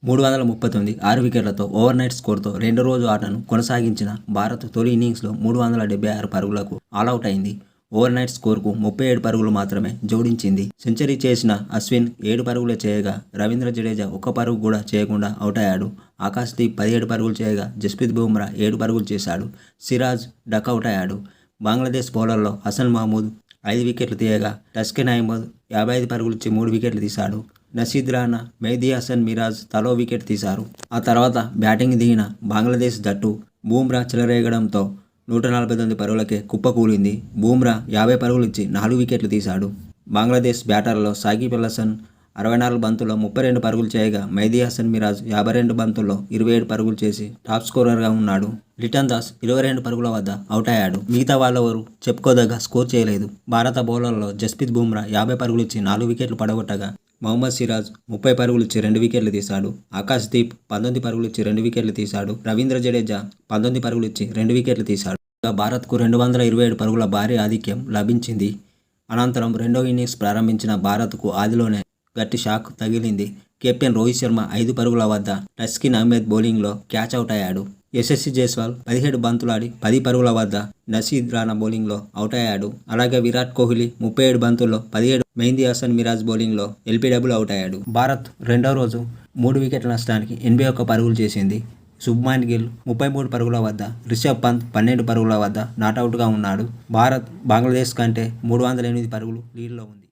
339 6 వికెట్లతో overnight స్కోర్‌తో రెండో రోజు ఆటను కొనసాగించిన భారత్ తొలి ఇన్నింగ్స్‌లో 376 పరుగులకు ఆలౌట్ అయింది. ఓవర్‌నైట్ స్కోర్‌కు 37 పరుగులు మాత్రమే జోడించింది. సెంచరీ చేసిన అశ్విన్ 7 పరుగులే చేయగా రవీంద్ర జడేజా ఒక్క పరుగు కూడా చేయకుండా అవుటయ్యాడు. ఆకాశ్‌దీప్ 17 పరుగులు చేయగా జస్ప్రీత్ బుమ్రా 7 పరుగులు చేశాడు. సిరాజ్ డకౌటయ్యాడు. బంగ్లాదేశ్ బౌలర్లలో హసన్ మహమూద్ 5 వికెట్లు తీయగా టస్కిన్ అహ్మద్ 55 పరుగులిచ్చి 3 వికెట్లు తీశాడు. నషీద్ రానా, మెహ్దీ హసన్ మిరాజ్ తలో వికెట్ తీశారు. ఆ తర్వాత బ్యాటింగ్ దిగిన బంగ్లాదేశ్ జట్టు బుమ్రా చెలరేగడంతో 149 పరుగులకే కుప్పకూలింది. బుమ్రా 50 పరుగులిచ్చి 4 వికెట్లు తీశాడు. బంగ్లాదేశ్ బ్యాటర్లలో సాకిబ్ అల్ హసన్ 64 బంతుల్లో 32 పరుగులు చేయగా మెహ్దీ హసన్ మిరాజ్ 52 బంతుల్లో 27 పరుగులు చేసి టాప్ స్కోరర్గా ఉన్నాడు. లిటన్ దాస్ 22 పరుగుల వద్ద అవుటయ్యాడు. మిగతా వాళ్ళెవరూ చెప్పుకోదగ్గ స్కోర్ చేయలేదు. భారత బౌలర్లలో జస్ప్రీత్ బుమ్రా 50 పరుగులిచ్చి 4 వికెట్లు పడగొట్టగా మహమ్మద్ సిరాజ్ 30 పరుగులిచ్చి 2 వికెట్లు తీశాడు. ఆకాశ్‌దీప్ 19 పరుగులిచ్చి 2 వికెట్లు తీశాడు. రవీంద్ర జడేజా 19 పరుగులిచ్చి 2 వికెట్లు తీశాడు. భారత్కు 227 పరుగుల భారీ ఆధిక్యం లభించింది. అనంతరం రెండో ఇన్నింగ్స్ ప్రారంభించిన భారత్కు ఆదిలోనే గట్టి షాక్ తగిలింది. కెప్టెన్ రోహిత్ శర్మ 5 పరుగుల వద్ద టస్కిన్ అహ్మద్ బౌలింగ్లో క్యాచ్ అవుట్ అయ్యాడు. యశస్వి జైస్వాల్ 17 బంతులాడి 10 పరుగుల వద్ద నషీద్ రానా బౌలింగ్లో అవుటయ్యాడు. అలాగే విరాట్ కోహ్లీ 37 బంతుల్లో 17, మెహ్దీ హసన్ మిరాజ్ బౌలింగ్లో ఎల్బీడబ్ల్యూ అవుటయ్యాడు. భారత్ రెండో రోజు 3 వికెట్ల నష్టానికి 81 పరుగులు చేసింది. శుభ్మాన్ గిల్ 33 పరుగుల వద్ద, రిషబ్ పంత్ 12 పరుగుల వద్ద నాటౌట్గా ఉన్నాడు. భారత్ బంగ్లాదేశ్ కంటే 308 పరుగులు లీడ్లో ఉంది.